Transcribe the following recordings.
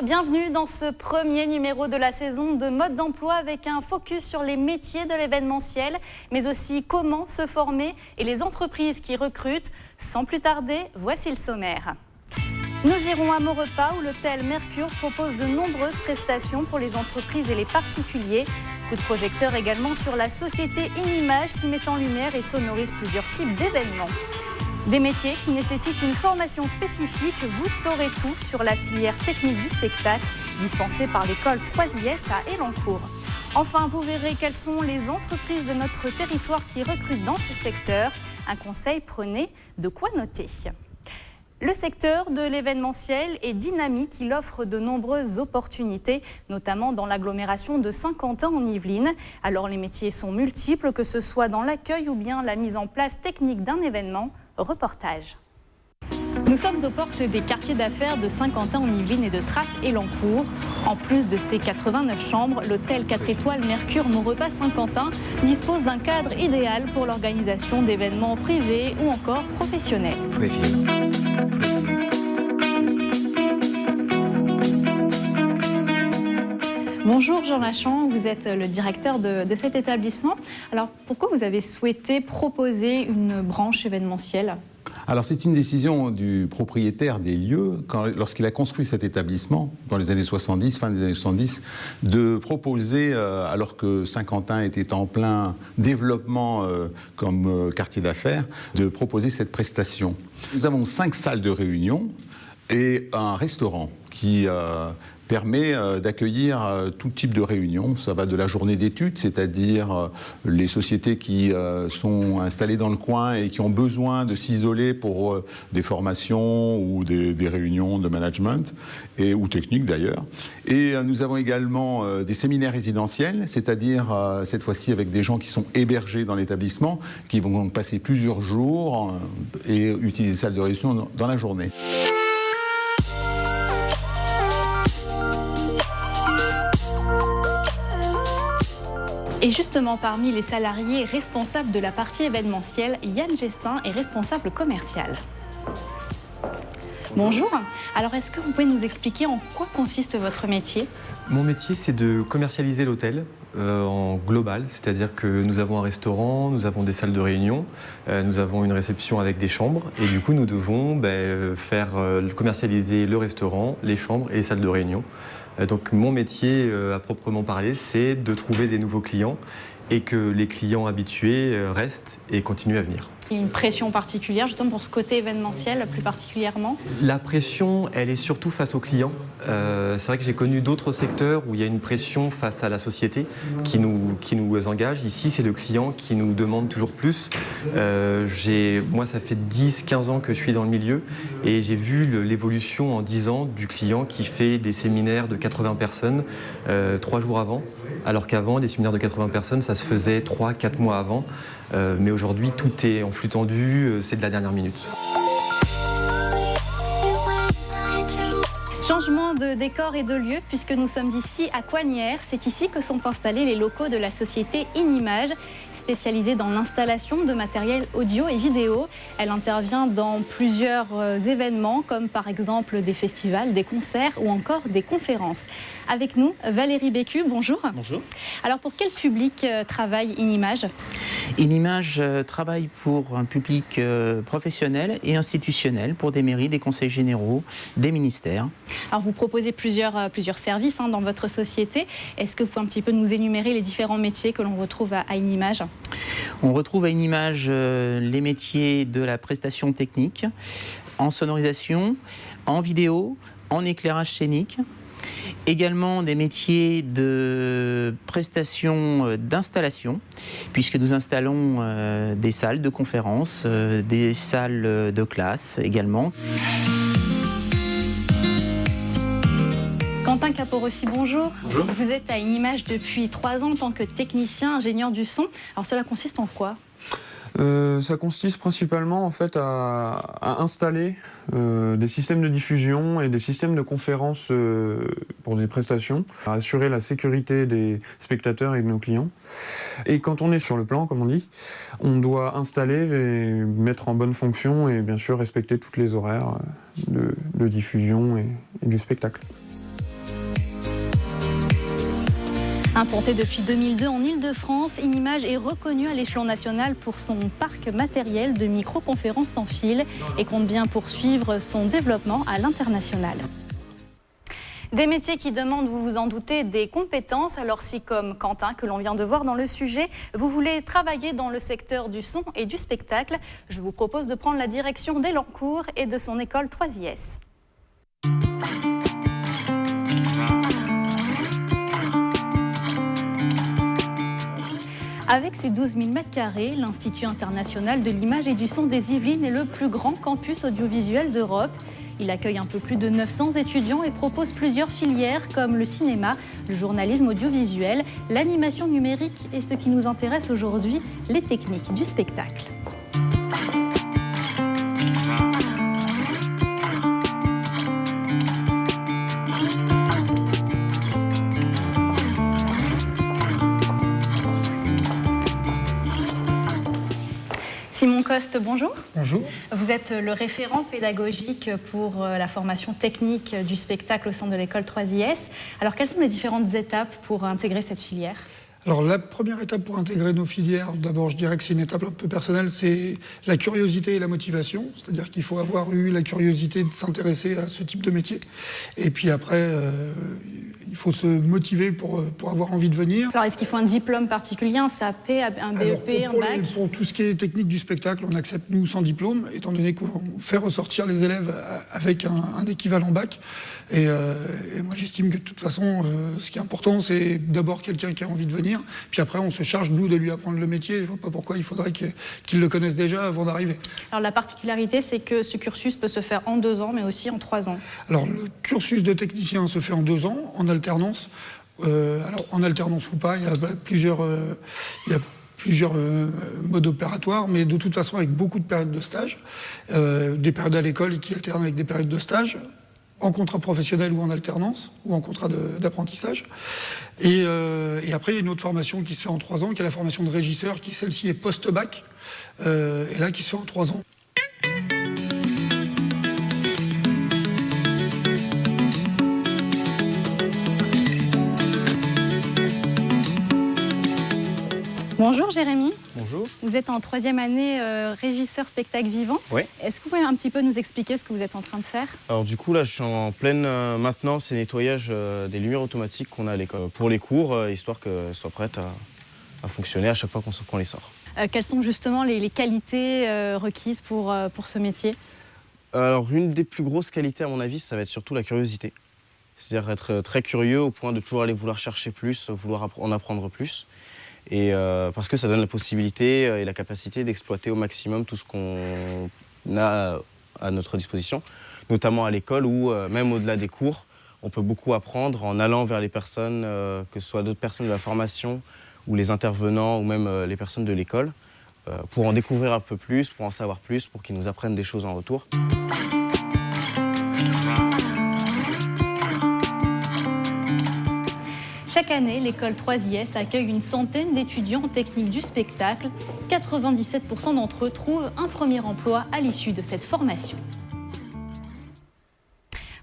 Bonjour, bienvenue dans ce premier numéro de la saison de Mode d'emploi avec un focus sur les métiers de l'événementiel, mais aussi comment se former et les entreprises qui recrutent. Sans plus tarder, voici le sommaire. Nous irons à Maurepas où l'hôtel Mercure propose de nombreuses prestations pour les entreprises et les particuliers. Coup de projecteur également sur la société Inimage qui met en lumière et sonorise plusieurs types d'événements. Des métiers qui nécessitent une formation spécifique, vous saurez tout sur la filière technique du spectacle dispensée par l'école 3IS à Elancourt. Enfin, vous verrez quelles sont les entreprises de notre territoire qui recrutent dans ce secteur. Un conseil, prenez de quoi noter. Le secteur de l'événementiel est dynamique, il offre de nombreuses opportunités, notamment dans l'agglomération de Saint-Quentin en Yvelines. Alors les métiers sont multiples, que ce soit dans l'accueil ou bien la mise en place technique d'un événement. Reportage. Nous sommes aux portes des quartiers d'affaires de Saint-Quentin en Yvelines et de Trappes-Elancourt. En plus de ses 89 chambres, l'hôtel 4 étoiles Mercure Maurepas Saint-Quentin dispose d'un cadre idéal pour l'organisation d'événements privés ou encore professionnels. Bonjour Jean Lachan, vous êtes le directeur de cet établissement. Alors pourquoi vous avez souhaité proposer une branche événementielle ? Alors c'est une décision du propriétaire des lieux, lorsqu'il a construit cet établissement, dans les années 70, fin des années 70, de proposer, alors que Saint-Quentin était en plein développement comme quartier d'affaires, de proposer cette prestation. Nous avons 5 salles de réunion et un restaurant qui permet d'accueillir tout type de réunions. Ça va de la journée d'études, c'est-à-dire les sociétés qui sont installées dans le coin et qui ont besoin de s'isoler pour des formations ou des réunions de management, ou techniques d'ailleurs. Et nous avons également des séminaires résidentiels, c'est-à-dire cette fois-ci avec des gens qui sont hébergés dans l'établissement, qui vont donc passer plusieurs jours et utiliser les salles de réunion dans la journée. Et justement, parmi les salariés responsables de la partie événementielle, Yann Gestin est responsable commercial. Bonjour. Alors, est-ce que vous pouvez nous expliquer en quoi consiste votre métier ? Mon métier, c'est de commercialiser l'hôtel en global, c'est-à-dire que nous avons un restaurant, nous avons des salles de réunion, nous avons une réception avec des chambres, et du coup, nous devons commercialiser le restaurant, les chambres et les salles de réunion. Donc mon métier, à proprement parler, c'est de trouver des nouveaux clients et que les clients habitués restent et continuent à venir. Il y a une pression particulière justement pour ce côté événementiel plus particulièrement ? La pression, elle est surtout face aux clients. C'est vrai que j'ai connu d'autres secteurs où il y a une pression face à la société qui nous engage. Ici, c'est le client qui nous demande toujours plus. Moi, ça fait 10-15 ans que je suis dans le milieu et j'ai vu l'évolution en 10 ans du client qui fait des séminaires de 80 personnes 3 jours avant. Alors qu'avant, des séminaires de 80 personnes, ça se faisait 3-4 mois avant. Mais aujourd'hui, tout est en flux tendu, c'est de la dernière minute. Changement de décor et de lieu puisque nous sommes ici à Coignières. C'est ici que sont installés les locaux de la société Inimage, spécialisée dans l'installation de matériel audio et vidéo. Elle intervient dans plusieurs événements comme par exemple des festivals, des concerts ou encore des conférences. Avec nous, Valérie Bécu, bonjour. Bonjour. Alors pour quel public travaille Inimage ? Inimage travaille pour un public professionnel et institutionnel, pour des mairies, des conseils généraux, des ministères. Alors vous proposez plusieurs services dans votre société. Est-ce que vous pouvez un petit peu nous énumérer les différents métiers que l'on retrouve à Inimage ? On retrouve à Inimage les métiers de la prestation technique, en sonorisation, en vidéo, en éclairage scénique. Également des métiers de prestation d'installation, puisque nous installons des salles de conférences, des salles de classe également. Quentin Caporossi, bonjour. Bonjour. Vous êtes à Inimage depuis 3 ans en tant que technicien, ingénieur du son. Alors cela consiste en quoi ? Ça consiste principalement en fait à installer des systèmes de diffusion et des systèmes de conférences pour des prestations, à assurer la sécurité des spectateurs et de nos clients. Et quand on est sur le plan, comme on dit, on doit installer et mettre en bonne fonction et bien sûr respecter tous les horaires de diffusion et du spectacle. Implanté depuis 2002 en Île-de-France, Inimage est reconnu à l'échelon national pour son parc matériel de microconférences sans fil et compte bien poursuivre son développement à l'international. Des métiers qui demandent, vous vous en doutez, des compétences. Alors si, comme Quentin, que l'on vient de voir dans le sujet, vous voulez travailler dans le secteur du son et du spectacle, je vous propose de prendre la direction d'Elancourt et de son école 3IS. Avec ses 12 000 m², l'Institut international de l'image et du son des Yvelines est le plus grand campus audiovisuel d'Europe. Il accueille un peu plus de 900 étudiants et propose plusieurs filières comme le cinéma, le journalisme audiovisuel, l'animation numérique et ce qui nous intéresse aujourd'hui, les techniques du spectacle. Simon Coste, bonjour. Bonjour. Vous êtes le référent pédagogique pour la formation technique du spectacle au sein de l'école 3IS. Alors, quelles sont les différentes étapes pour intégrer cette filière ? Alors, la première étape pour intégrer nos filières, d'abord, je dirais que c'est une étape un peu personnelle, c'est la curiosité et la motivation. C'est-à-dire qu'il faut avoir eu la curiosité de s'intéresser à ce type de métier. Et puis après, il faut se motiver pour avoir envie de venir. Alors, est-ce qu'il faut un diplôme particulier, un CAP, un BEP, un bac ? Pour tout ce qui est technique du spectacle, on accepte, nous, sans diplôme, étant donné qu'on fait ressortir les élèves avec un équivalent bac. Et moi, j'estime que de toute façon, ce qui est important, c'est d'abord quelqu'un qui a envie de venir. Puis après, on se charge, nous, de lui apprendre le métier. Je ne vois pas pourquoi il faudrait qu'il le connaisse déjà avant d'arriver. Alors, la particularité, c'est que ce cursus peut se faire en 2 ans, mais aussi en 3 ans. Alors, le cursus de technicien se fait en 2 ans, en alternance. Alors, en alternance ou pas, il y a plusieurs modes opératoires, mais de toute façon, avec beaucoup de périodes de stage. Des périodes à l'école qui alternent avec des périodes de stage, en contrat professionnel ou en alternance, ou en contrat d'apprentissage. Et après, il y a une autre formation qui se fait en 3 ans, qui est la formation de régisseur, qui celle-ci est post-bac, et là qui se fait en 3 ans. Bonjour Jérémy. Bonjour. Vous êtes en 3e année régisseur spectacle vivant. Oui. Est-ce que vous pouvez un petit peu nous expliquer ce que vous êtes en train de faire ? Alors du coup là je suis en pleine maintenance et nettoyage des lumières automatiques qu'on a à l'école pour les cours, histoire qu'elles soient prêtes à fonctionner à chaque fois qu'on les sort. Quelles sont justement les qualités requises pour ce métier ? Alors une des plus grosses qualités à mon avis, ça va être surtout la curiosité. C'est-à-dire être très curieux au point de toujours aller vouloir chercher plus, vouloir en apprendre plus. Et parce que ça donne la possibilité et la capacité d'exploiter au maximum tout ce qu'on a à notre disposition, notamment à l'école où, même au-delà des cours, on peut beaucoup apprendre en allant vers les personnes, que ce soit d'autres personnes de la formation ou les intervenants ou même les personnes de l'école, pour en découvrir un peu plus, pour en savoir plus, pour qu'ils nous apprennent des choses en retour. Chaque année, l'école 3IS accueille une centaine d'étudiants en technique du spectacle. 97% d'entre eux trouvent un premier emploi à l'issue de cette formation.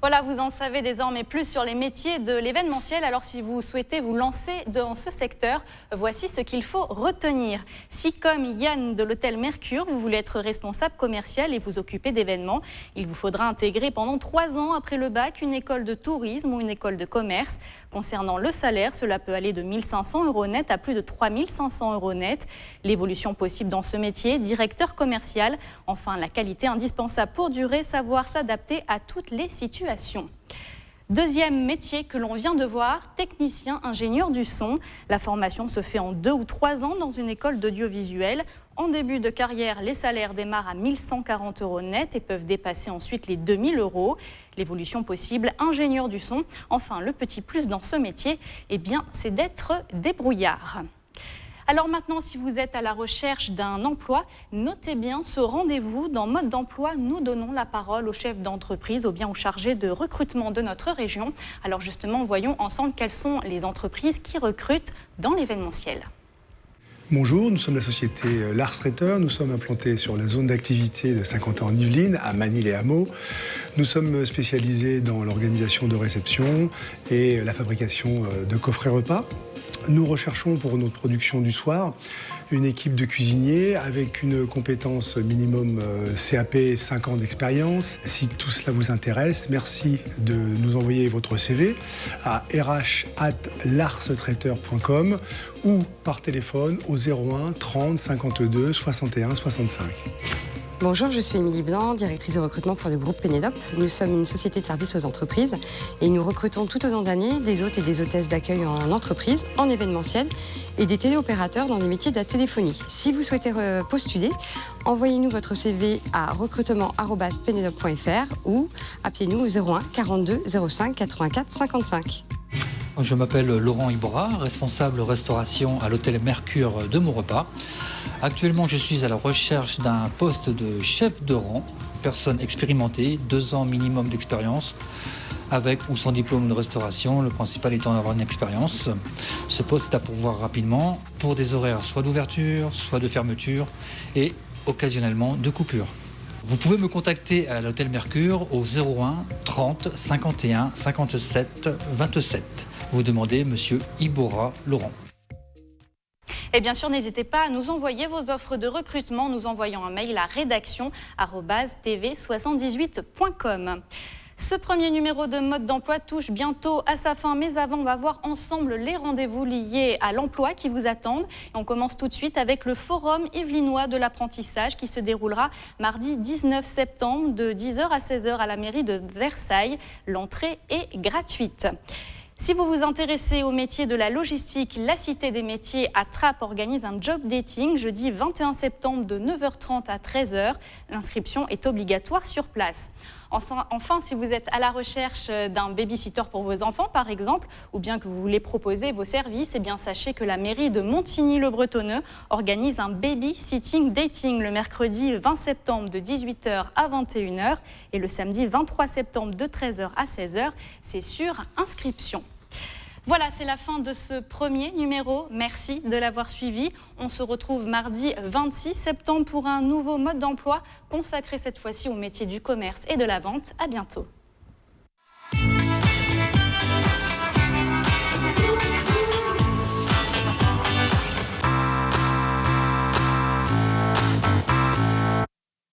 Voilà, vous en savez désormais plus sur les métiers de l'événementiel. Alors si vous souhaitez vous lancer dans ce secteur, voici ce qu'il faut retenir. Si comme Yann de l'hôtel Mercure, vous voulez être responsable commercial et vous occuper d'événements, il vous faudra intégrer pendant 3 ans après le bac une école de tourisme ou une école de commerce. Concernant le salaire, cela peut aller de 1 500 € net à plus de 3 500 € net. L'évolution possible dans ce métier, directeur commercial. Enfin, la qualité indispensable pour durer, savoir s'adapter à toutes les situations. Deuxième métier que l'on vient de voir, technicien ingénieur du son. La formation se fait en 2 ou 3 ans dans une école d'audiovisuel. En début de carrière, les salaires démarrent à 1 140 € net et peuvent dépasser ensuite les 2 000 €. L'évolution possible, ingénieur du son. Enfin, le petit plus dans ce métier, eh bien, c'est d'être débrouillard. Alors maintenant, si vous êtes à la recherche d'un emploi, notez bien ce rendez-vous dans Mode d'emploi. Nous donnons la parole au chef d'entreprise ou bien au chargé de recrutement de notre région. Alors justement, voyons ensemble quelles sont les entreprises qui recrutent dans l'événementiel. Bonjour, nous sommes la société Lars Reiter. Nous sommes implantés sur la zone d'activité de Saint-Quentin-en-Yvelines, à Manille-et-Hameaux. Nous sommes spécialisés dans l'organisation de réception et la fabrication de coffrets repas. Nous recherchons pour notre production du soir une équipe de cuisiniers avec une compétence minimum CAP 5 ans d'expérience. Si tout cela vous intéresse, merci de nous envoyer votre CV à rh@larstraiteur.com ou par téléphone au 01 30 52 61 65. Bonjour, je suis Émilie Blanc, directrice de recrutement pour le groupe Pénélope. Nous sommes une société de services aux entreprises et nous recrutons tout au long de l'année des hôtes et des hôtesses d'accueil en entreprise, en événementiel et des téléopérateurs dans les métiers de la téléphonie. Si vous souhaitez postuler, envoyez-nous votre CV à recrutement@penelope.fr ou appelez-nous au 01 42 05 84 55. Je m'appelle Laurent Ibora, responsable restauration à l'hôtel Mercure de Maurepas. Actuellement, je suis à la recherche d'un poste de chef de rang, personne expérimentée, 2 ans minimum d'expérience, avec ou sans diplôme de restauration, le principal étant d'avoir une expérience. Ce poste est à pourvoir rapidement pour des horaires soit d'ouverture, soit de fermeture et occasionnellement de coupure. Vous pouvez me contacter à l'hôtel Mercure au 01 30 51 57 27. Vous demandez Monsieur Ibora Laurent. Et bien sûr, n'hésitez pas à nous envoyer vos offres de recrutement en nous envoyant un mail à rédaction@tv78.com. Ce premier numéro de Mode d'emploi touche bientôt à sa fin, mais avant, on va voir ensemble les rendez-vous liés à l'emploi qui vous attendent. Et on commence tout de suite avec le Forum yvelinois de l'apprentissage qui se déroulera mardi 19 septembre de 10h à 16h à la mairie de Versailles. L'entrée est gratuite. Si vous vous intéressez au métier de la logistique, la Cité des métiers à Trappes organise un job dating jeudi 21 septembre de 9h30 à 13h. L'inscription est obligatoire sur place. Enfin, si vous êtes à la recherche d'un babysitter pour vos enfants, par exemple, ou bien que vous voulez proposer vos services, eh bien sachez que la mairie de Montigny-le-Bretonneux organise un babysitting dating le mercredi 20 septembre de 18h à 21h et le samedi 23 septembre de 13h à 16h. C'est sur inscription. Voilà, c'est la fin de ce premier numéro. Merci de l'avoir suivi. On se retrouve mardi 26 septembre pour un nouveau mode d'emploi consacré cette fois-ci au métier du commerce et de la vente. À bientôt.